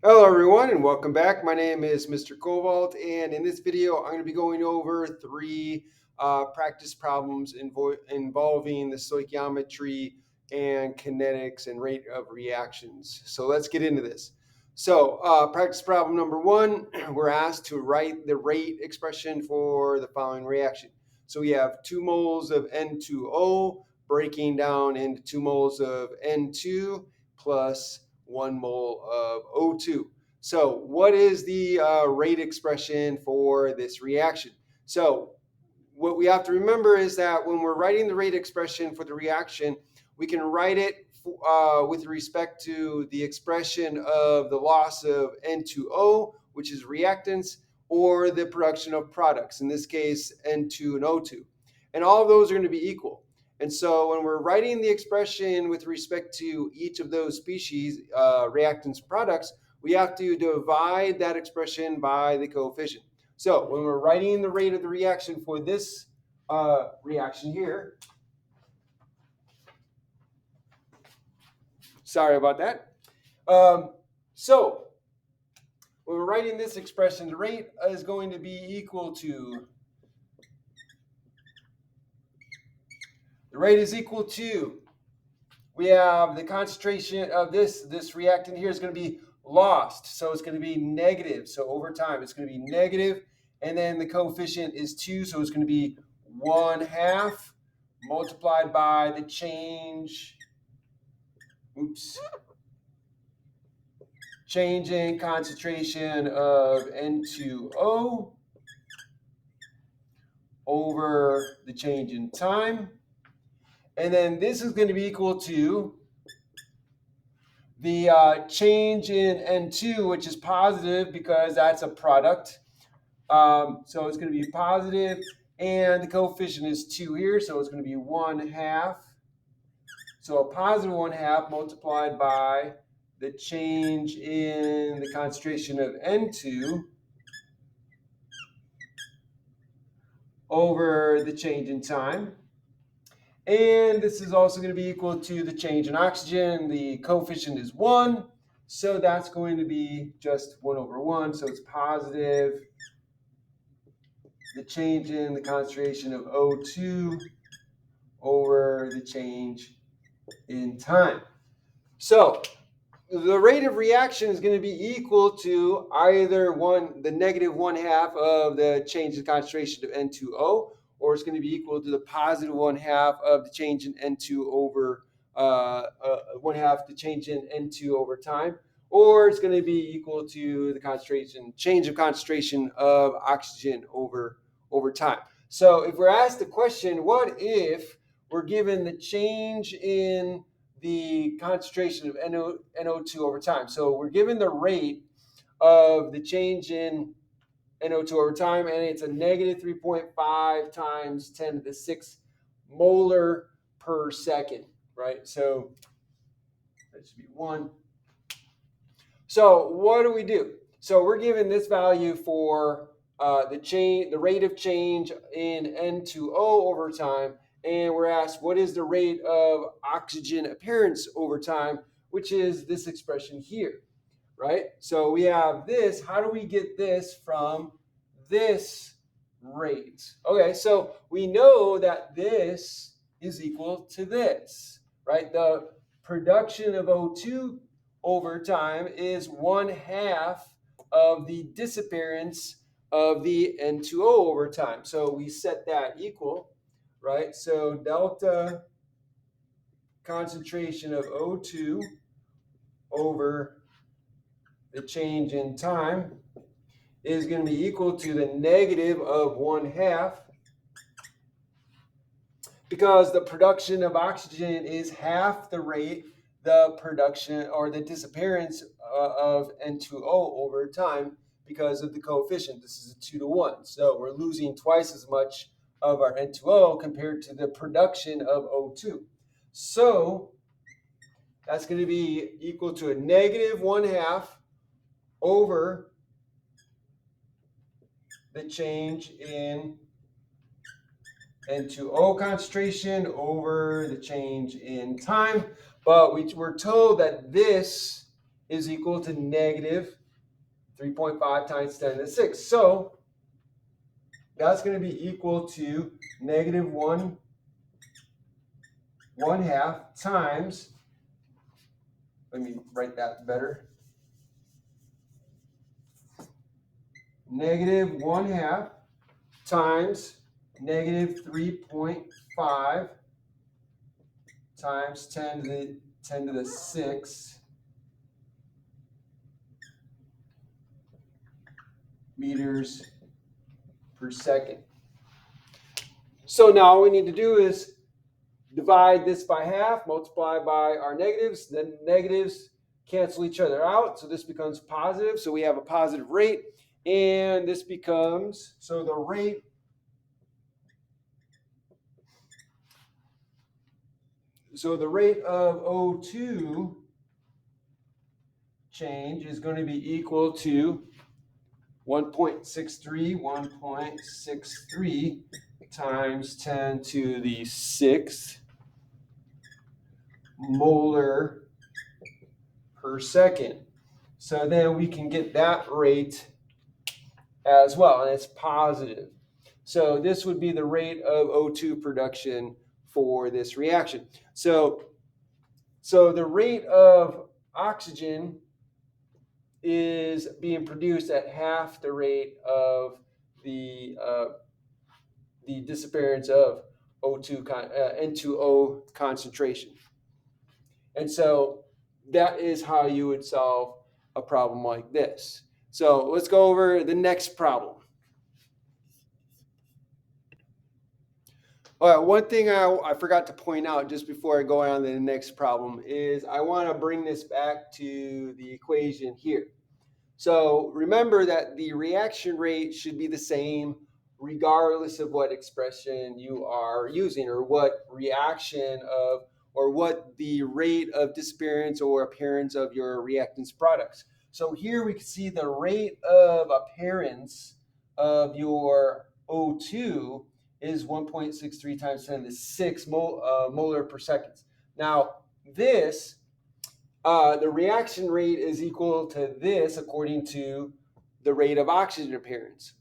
Hello everyone and welcome back. My name is Mr. Cobalt, and in this video I'm going to be going over three practice problems involving the stoichiometry and kinetics and rate of reactions. So let's get into this. So practice problem number one, we're asked to write the rate expression for the following reaction. So we have 2 moles of N2O breaking down into 2 moles of N2 plus 1 mole of O2. So, what is the rate expression for this reaction? So, what we have to remember is that when we're writing the rate expression for the reaction, we can write it with respect to the expression of the loss of N2O, which is reactants, or the production of products, in this case, N2 and O2. And all of those are going to be equal. And so when we're writing the expression with respect to each of those species, reactants, products, we have to divide that expression by the coefficient. So when we're writing the rate of the reaction for this reaction here, sorry about that. So when we're writing this expression, the rate is going to be equal to, we have the concentration of this reactant here is going to be lost. So it's going to be negative. So over time, it's going to be negative. And then the coefficient is 2. So it's going to be 1/2 multiplied by the change in concentration of N2O over the change in time. And then this is going to be equal to the change in N2, which is positive because that's a product. So it's going to be positive, and the coefficient is 2 here, so it's going to be 1/2. So a positive 1/2 multiplied by the change in the concentration of N2 over the change in time. And this is also going to be equal to the change in oxygen. The coefficient is 1, so that's going to be just 1 over 1. So it's positive the change in the concentration of O2 over the change in time. So the rate of reaction is going to be equal to either the negative 1/2 of the change in concentration of N2O, or it's going to be equal to the positive 1/2 of the change in N2 over 1/2 the change in N2 over time, or it's going to be equal to the change of concentration of oxygen over time. So if we're asked the question, what if we're given the change in the concentration of NO2 over time? So we're given the rate of the change in NO2 over time, and it's a negative 3.5 times 10 to the 6 molar per second, right? So that should be 1. So what do we do? So we're given this value for the rate of change in N2O over time, and we're asked what is the rate of oxygen appearance over time, which is this expression here, right? So we have this. How do we get this from this rate? Okay, so we know that this is equal to this, right? The production of O2 over time is 1/2 of the disappearance of the N2O over time. So we set that equal, right? So delta concentration of O2 over the change in time is going to be equal to the negative of 1/2, because the production of oxygen is half the rate the production or the disappearance of N2O over time because of the coefficient. This is a 2-to-1. So we're losing twice as much of our N2O compared to the production of O2. So that's going to be equal to a negative 1/2 over the change in N2O concentration over the change in time. But we're told that this is equal to negative 3.5 times 10 to the 6. So that's going to be equal to negative 1/2 times, let me write that better, negative 1/2 times negative 3.5 times 10 to the 6 meters per second. So now all we need to do is divide this by half, multiply by our negatives, then negatives cancel each other out, so this becomes positive, so we have a positive rate, and this becomes, so the rate of O2 change is going to be equal to 1.63 times 10 to the 6 molar per second. So then we can get that rate as well, and it's positive. So this would be the rate of O2 production for this reaction. So the rate of oxygen is being produced at half the rate of the disappearance of O2 N2O concentration. And so that is how you would solve a problem like this. So let's go over the next problem. All right, one thing I forgot to point out just before I go on to the next problem is I want to bring this back to the equation here. So remember that the reaction rate should be the same regardless of what expression you are using, or what reaction of, or what the rate of disappearance or appearance of your reactants products. So here we can see the rate of appearance of your O2 is 1.63 times 10 to the 6 molar per second. Now this the reaction rate is equal to this according to the rate of oxygen appearance.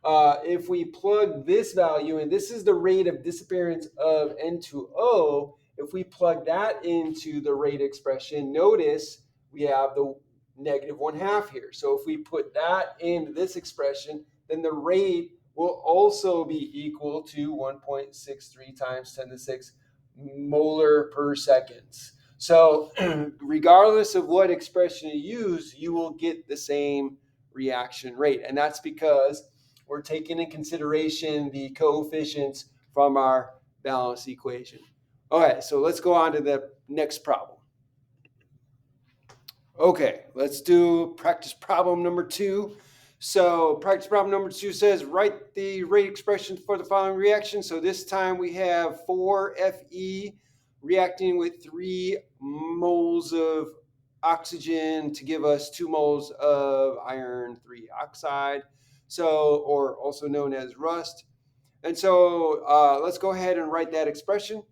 If we plug this value, and this is the rate of disappearance of N2O, if we plug that into the rate expression, notice we have the negative 1/2 here. So if we put that into this expression, then the rate will also be equal to 1.63 times 10 to the 6 molar per seconds. So regardless of what expression you use, you will get the same reaction rate. And that's because we're taking in consideration the coefficients from our balance equation. Okay, so let's go on to the next problem. Okay, let's do practice problem number 2. So practice problem number 2 says write the rate expression for the following reaction. So this time we have 4Fe reacting with 3 moles of oxygen to give us 2 moles of iron 3 oxide, so, or also known as rust. And so let's go ahead and write that expression.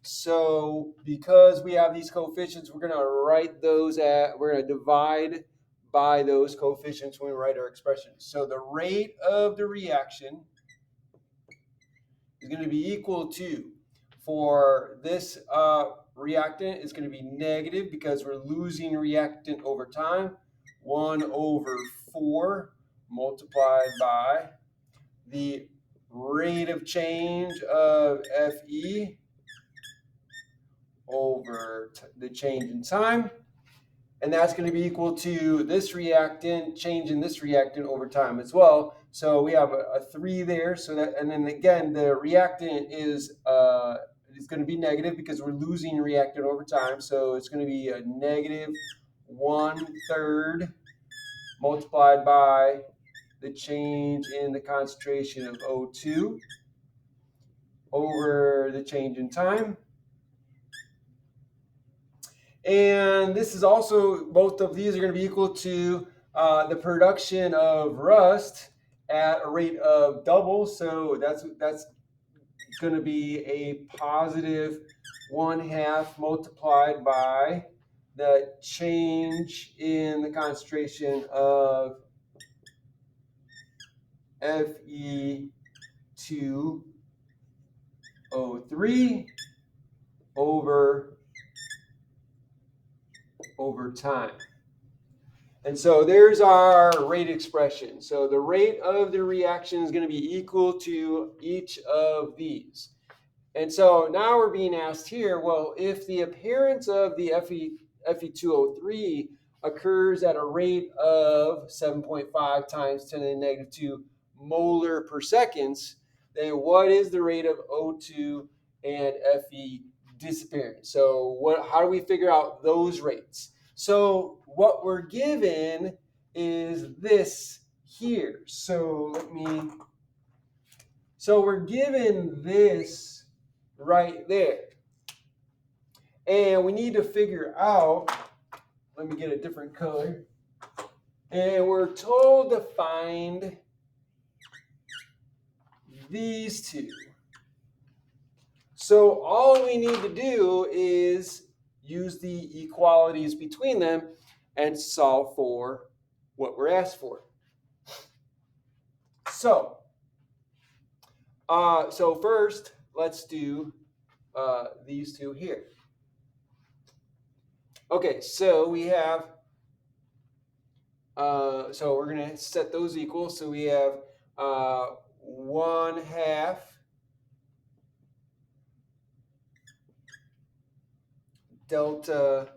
So because we have these coefficients, we're going to divide by those coefficients when we write our expressions. So the rate of the reaction is going to be equal to, for this reactant, is going to be negative because we're losing reactant over time, 1/4 multiplied by the rate of change of Fe over the change in time, and that's going to be equal to this reactant, change in this reactant over time as well. So we have a 3 there, so that, and then again the reactant is going to be negative because we're losing reactant over time, so it's going to be a negative 1/3 multiplied by the change in the concentration of O2 over the change in time. And this is also, both of these are going to be equal to the production of rust at a rate of double. So that's going to be a positive 1/2 multiplied by the change in the concentration of Fe2O3 over time. And so there's our rate expression. So the rate of the reaction is going to be equal to each of these. And so now we're being asked here, well, if the appearance of the Fe2O3 occurs at a rate of 7.5 times 10 to the negative 2 molar per seconds, then what is the rate of O2 and Fe disappearing? So how do we figure out those rates? So what we're given is this here. So we're given this right there. And we need to figure out, let me get a different color. And we're told to find these two. So all we need to do is use the equalities between them and solve for what we're asked for. So first, let's do these two here. Okay, so we have, so we're going to set those equal. So we have 1/2 delta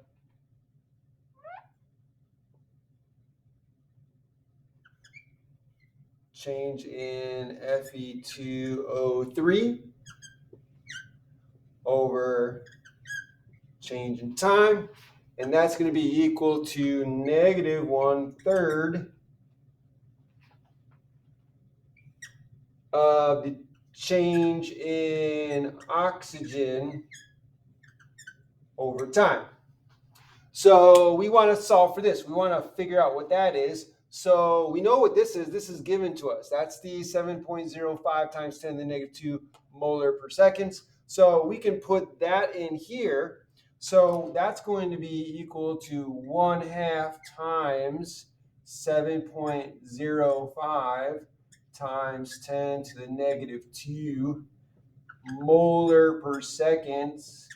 change in Fe2O3 over change in time. And that's going to be equal to negative 1/3 of the change in oxygen over time. So we want to solve for this. We want to figure out what that is. So we know what this is. This is given to us. That's the 7.05 times 10 to the negative 2 molar per seconds. So we can put that in here. So that's going to be equal to 1/2 times 7.05 times 10 to the negative 2 molar per seconds.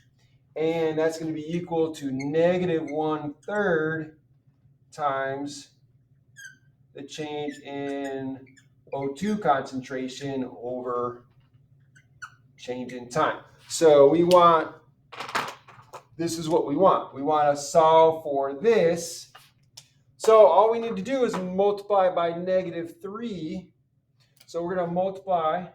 And that's going to be equal to negative 1/3 times the change in O2 concentration over change in time. So this is what we want. We want to solve for this. So all we need to do is multiply by negative 3. So we're going to multiply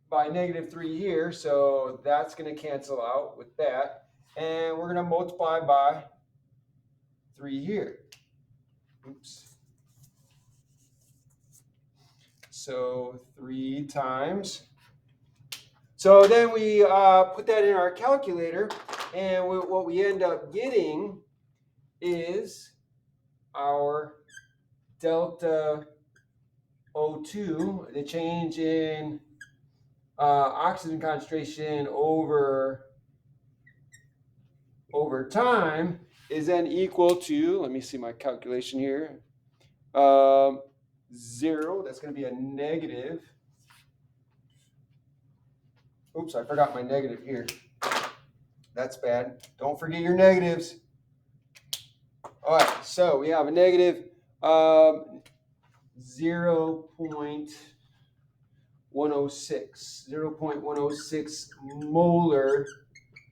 by negative 3 here. So that's going to cancel out with that. And we're going to multiply by 3 here. Oops. So 3 times. So then we put that in our calculator, and what we end up getting is our delta O2, the change in oxygen concentration over time, is then equal to, let me see my calculation here, 0. That's going to be a negative. Oops, I forgot my negative here. That's bad. Don't forget your negatives. All right, so we have a negative 0.106 molar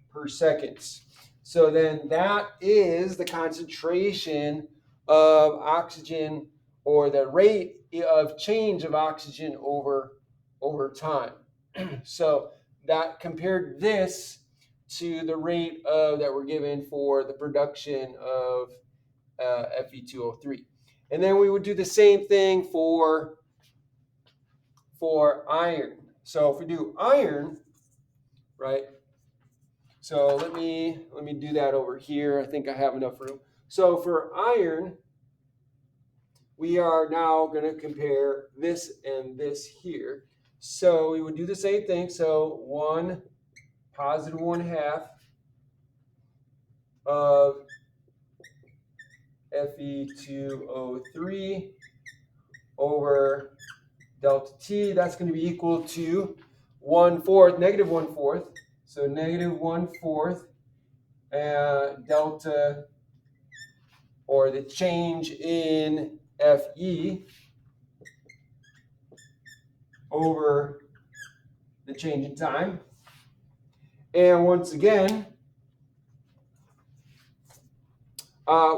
per seconds. So then that is the concentration of oxygen, or the rate of change of oxygen over time. So that compared this to the rate that we're given for the production of Fe2O3. And then we would do the same thing for iron. So if we do iron, right? So let me do that over here. I think I have enough room. So for iron, we are now going to compare this and this here. So we would do the same thing. So 1 + 1/2 of Fe2O3 over delta T. That's going to be equal to 1/4, negative 1/4. So negative 1/4 delta, or the change in Fe over the change in time. And once again,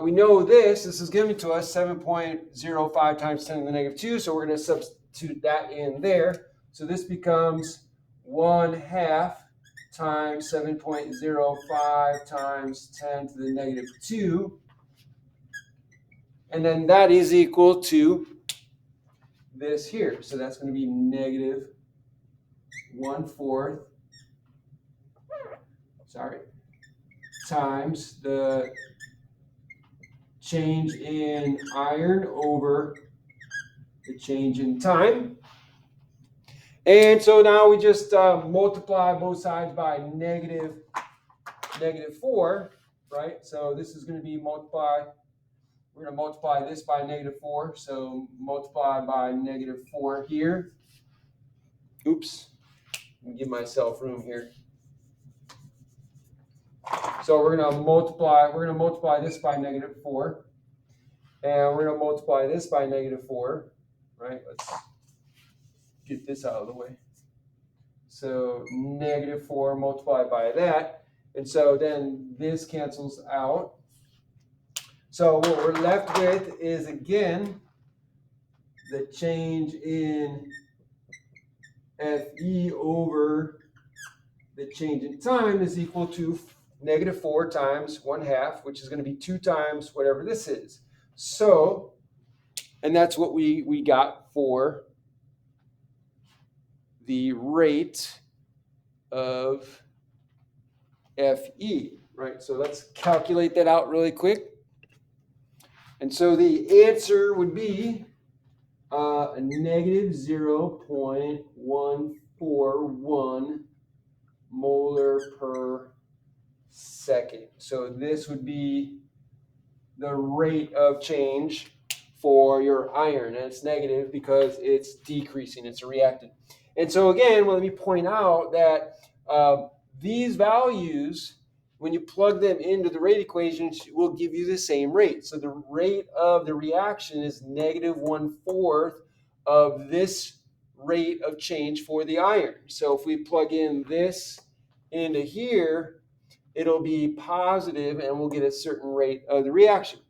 we know this is given to us 7.05 times 10 to the negative 2. So we're going to substitute that in there. So this becomes 1/2 times 7.05 times 10 to the negative 2. And then that is equal to this here. So that's going to be negative 1/4, times the change in iron over the change in time. And so now we just multiply both sides by negative 4, right? So this is going to be we're going to multiply this by negative 4. So multiply by negative 4 here. Oops, let me give myself room here. So we're going to multiply this by negative 4. And we're going to multiply this by negative 4, right? Let's get this out of the way. So negative 4 multiplied by that. And so then this cancels out. So what we're left with is, again, the change in Fe over the change in time is equal to negative 4 times 1/2, which is going to be 2 times whatever this is. So, and that's what we got for the rate of Fe, right? So let's calculate that out really quick. And so the answer would be a negative 0.141 molar per second. So this would be the rate of change for your iron, and it's negative because it's decreasing, it's a reactant. And so again, let me point out that these values, when you plug them into the rate equation, will give you the same rate. So the rate of the reaction is negative 1/4 of this rate of change for the iron. So if we plug in this into here, it'll be positive and we'll get a certain rate of the reaction,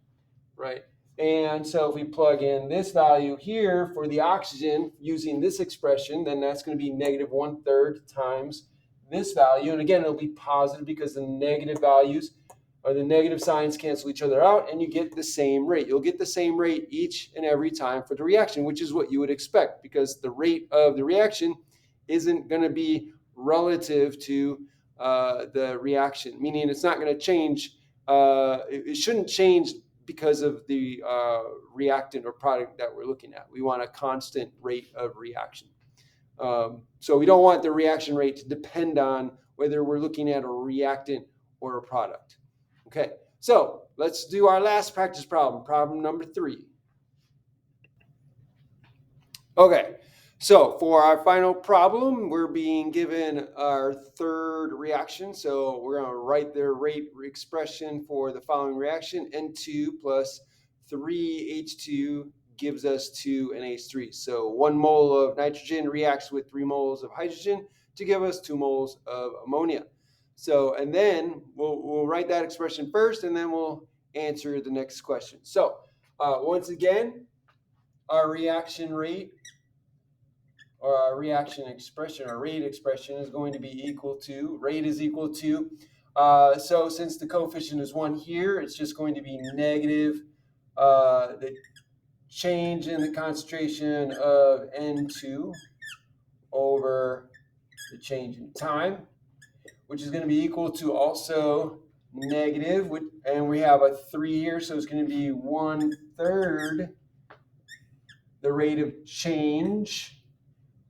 right? And so if we plug in this value here for the oxygen using this expression, then that's going to be negative 1/3 times this value. And again, it'll be positive because the negative values or the negative signs cancel each other out, and you get the same rate. You'll get the same rate each and every time for the reaction, which is what you would expect, because the rate of the reaction isn't going to be relative to the reaction, meaning it's not going to change. It shouldn't change because of the reactant or product that we're looking at. We want a constant rate of reaction. So we don't want the reaction rate to depend on whether we're looking at a reactant or a product. Okay, so let's do our last practice problem, problem number 3. Okay, so for our final problem, we're being given our third reaction. So we're going to write the rate expression for the following reaction. N2 plus 3H2 gives us 2 NH3. So 1 mole of nitrogen reacts with 3 moles of hydrogen to give us 2 moles of ammonia. So, and then we'll write that expression first, and then we'll answer the next question. So once again, our reaction rate, or our reaction expression, or rate expression, is going to be equal to, rate is equal to, so since the coefficient is 1 here, it's just going to be negative the change in the concentration of N2 over the change in time, which is going to be equal to also negative, and we have a 3 here, so it's going to be 1/3 the rate of change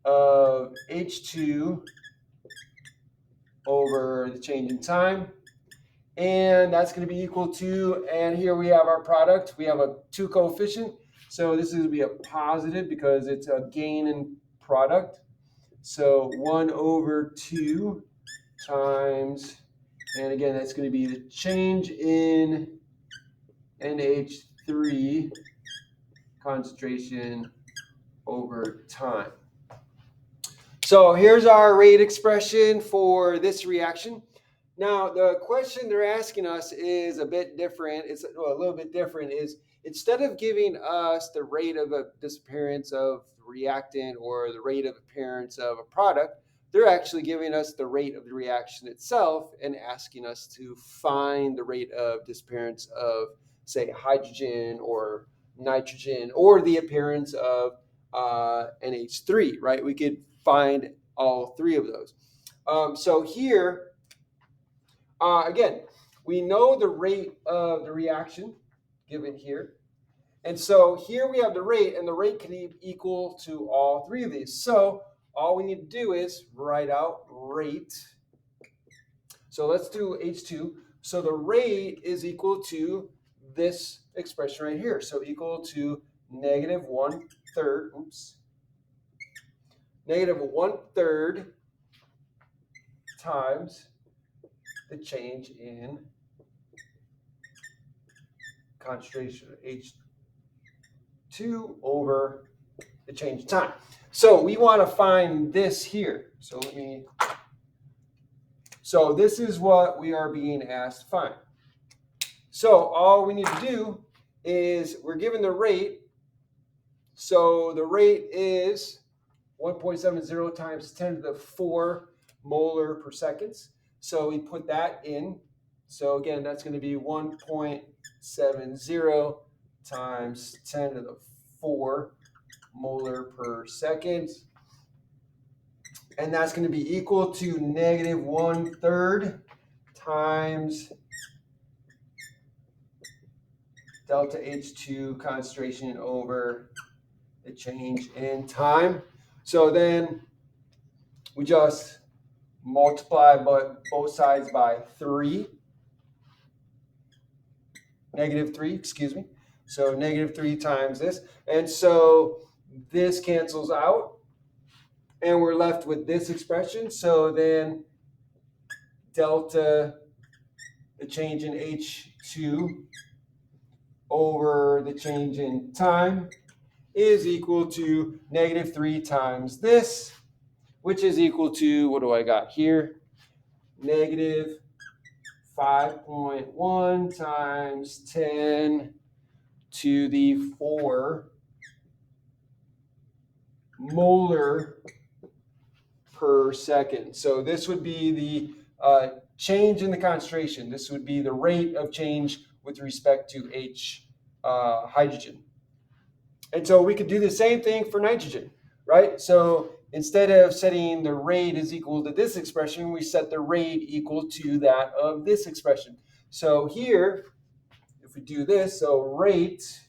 of H2 over the change in time. and that's going to be equal to, and here we have our product. We have a 2 coefficient, so this is going to be a positive because it's a gain in product. So 1 over 2 times, and again, that's going to be the change in NH3 concentration over time. So here's our rate expression for this reaction. Now, the question they're asking us is a bit different. It's a little bit different. Is instead of giving us the rate of a disappearance of the reactant or the rate of appearance of a product, they're actually giving us the rate of the reaction itself and asking us to find the rate of disappearance of, say, hydrogen or nitrogen or the appearance of NH3, right? We could find all 3 of those. So here, again, we know the rate of the reaction given here. And so here we have the rate, and the rate can be equal to all 3 of these. So all we need to do is write out rate. So let's do H2. So the rate is equal to this expression right here. So equal to negative 1/3, negative 1/3 times the change in concentration of H2 over the change in time. So we want to find this here. So this is what we are being asked to find. So all we need to do is we're given the rate. So the rate is 1.70 times 10 to the 4 molar per second. So we put that in. So again, that's going to be 1.70 times 10 to the 4 molar per second. And that's going to be equal to negative 1/3 times delta H2 concentration over the change in time. So then we just multiply both sides by 3. Negative 3, excuse me. So negative 3 times this. And so this cancels out. And we're left with this expression. So then delta, the change in H2 over the change in time is equal to negative 3 times this, which is equal to, what do I got here? Negative 5.1 times 10 to the 4 molar per second. So this would be the change in the concentration. This would be the rate of change with respect to hydrogen. And so we could do the same thing for nitrogen, right? So instead of setting the rate is equal to this expression, we set the rate equal to that of this expression. So here, if we do this, so rate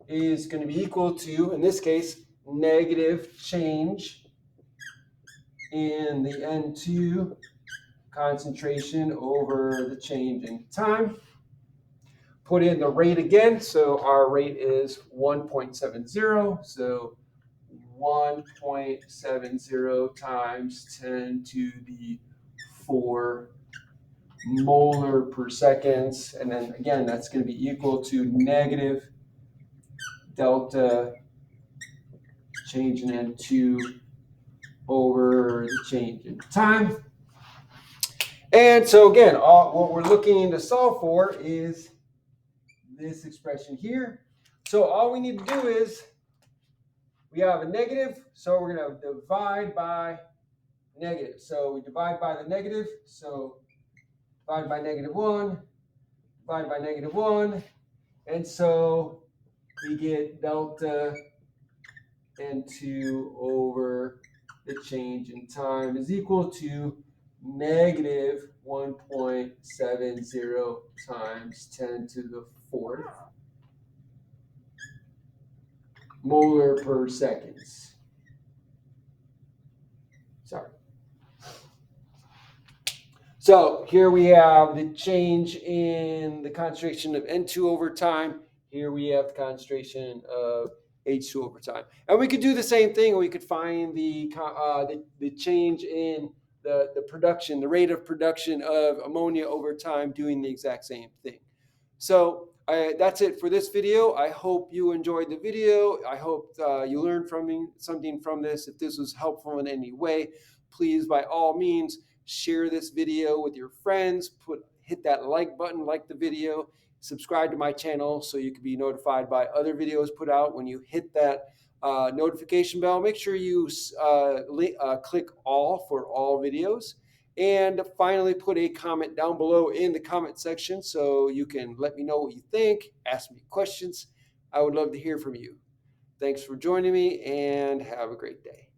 is going to be equal to, in this case, negative change in the N2 concentration over the change in time. Put in the rate again. So our rate is 1.70. So 1.70 times 10 to the 4 molar per seconds. And then again, that's going to be equal to negative delta change in N2 over the change in time. And so again, what we're looking to solve for is this expression here. So all we need to do is, we have a negative, so we're going to divide by negative. So we divide by the negative, so divide by -1, divide by -1, and so we get delta N2 over the change in time is equal to negative 1.70 times 10 to the 4th molar per seconds. Sorry. So here we have the change in the concentration of N2 over time. Here we have the concentration of H2 over time. And we could do the same thing. We could find the change in the production, the rate of production of ammonia over time doing the exact same thing. So that's it for this video. I hope you enjoyed the video. I hope you learned something from this. If this was helpful in any way, please, by all means, share this video with your friends. Hit that like button, like the video, subscribe to my channel so you can be notified by other videos put out. When you hit that notification bell, make sure you click all for all videos. And finally, put a comment down below in the comment section so you can let me know what you think, ask me questions. I would love to hear from you. Thanks for joining me and have a great day.